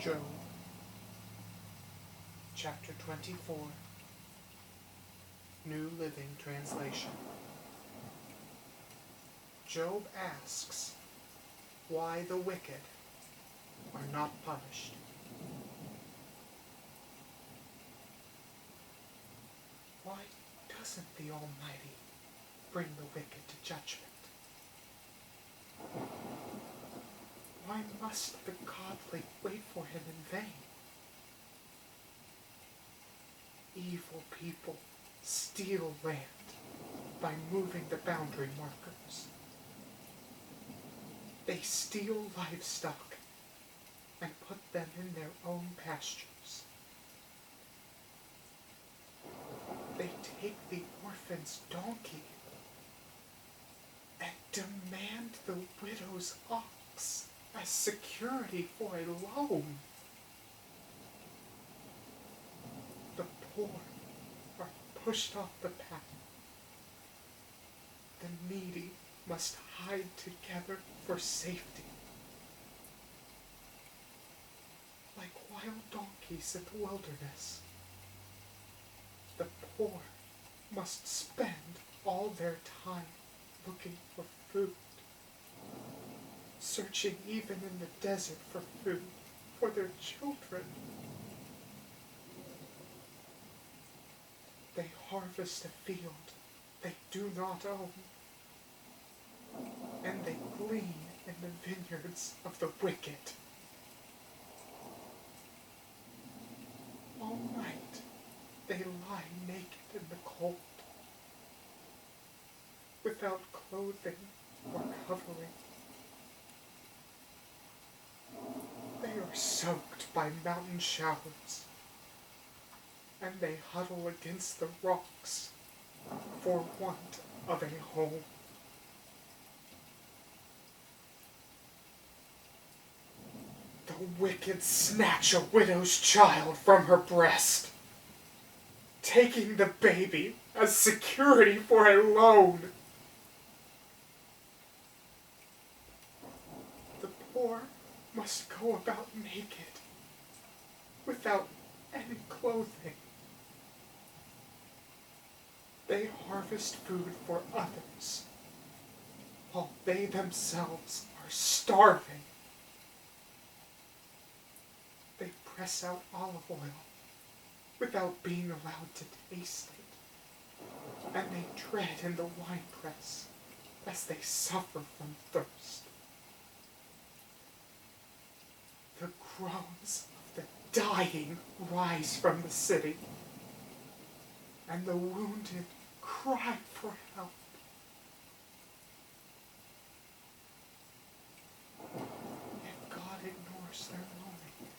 Job, Chapter 24, New Living Translation. Job asks why the wicked are not punished. Why doesn't the Almighty bring the wicked to judgment? Why must the godly wait for him in vain? Evil people steal land by moving the boundary markers. They steal livestock and put them in their own pastures. They take the orphan's donkey and demand the widow's ox as security for a loan. The poor are pushed off the path. The needy must hide together for safety. Like wild donkeys in the wilderness, the poor must spend all their time looking for food, searching even in the desert for food for their children. They harvest a field they do not own, and they glean in the vineyards of the wicked. All night they lie naked in the cold, without clothing or covering. They are soaked by mountain showers, and they huddle against the rocks for want of a home. The wicked snatch a widow's child from her breast, taking the baby as security for a loan. The poor must go about naked, without any clothing. They harvest food for others, while they themselves are starving. They press out olive oil without being allowed to taste it, and they tread in the winepress as they suffer from thirst. The groans of the dying rise from the city, and the wounded cry for help. Yet God ignores their moaning.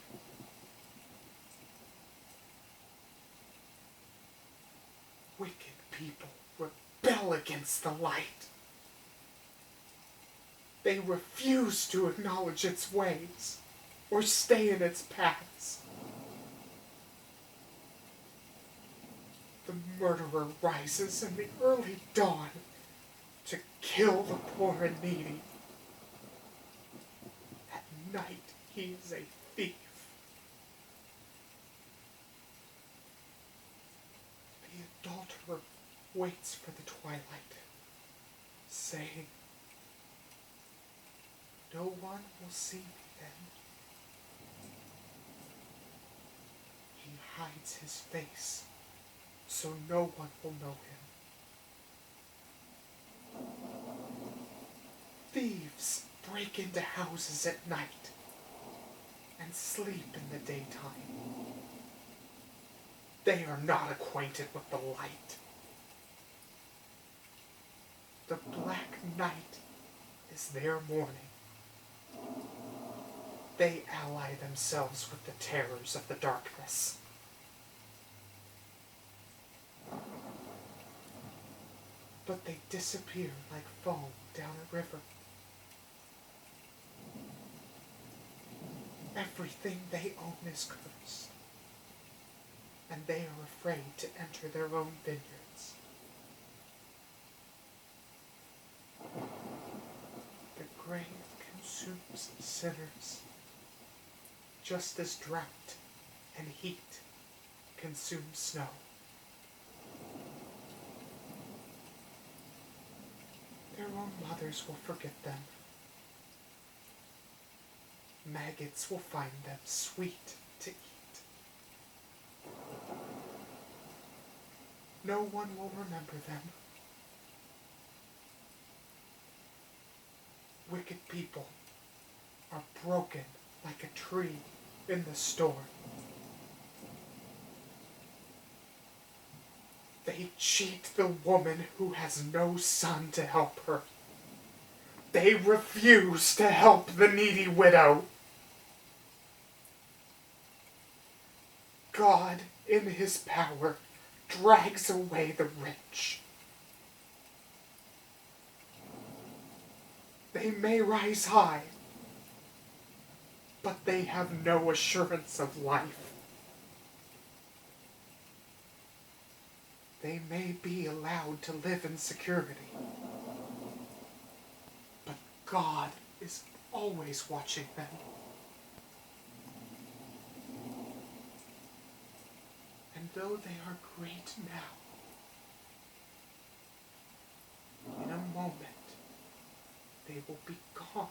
Wicked people rebel against the light. They refuse to acknowledge its ways or stay in its paths. The murderer rises in the early dawn to kill the poor and needy. At night he is a thief. The adulterer waits for the twilight, saying, "No one will see me then." He hides his face so no one will know him. Thieves break into houses at night and sleep in the daytime. They are not acquainted with the light. The black night is their morning. They ally themselves with the terrors of the darkness. But they disappear like foam down a river. Everything they own is cursed, and they are afraid to enter their own vineyards. The grave consumes sinners, just as drought and heat consume snow. Their own mothers will forget them. Maggots will find them sweet to eat. No one will remember them. Wicked people are broken like a tree in the storm. They cheat the woman who has no son to help her. They refuse to help the needy widow. God, in his power, drags away the rich. They may rise high, but they have no assurance of life. They may be allowed to live in security, but God is always watching them. And though they are great now, in a moment, they will be gone,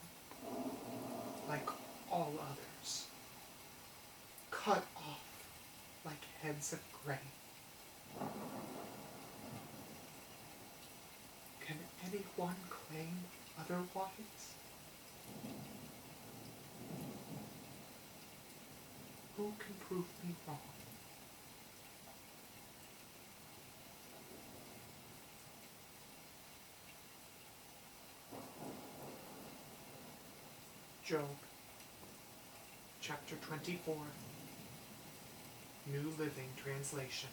like all others, cut off like heads of grain. Can anyone claim otherwise? Who can prove me wrong? Job, chapter 24, New Living Translation.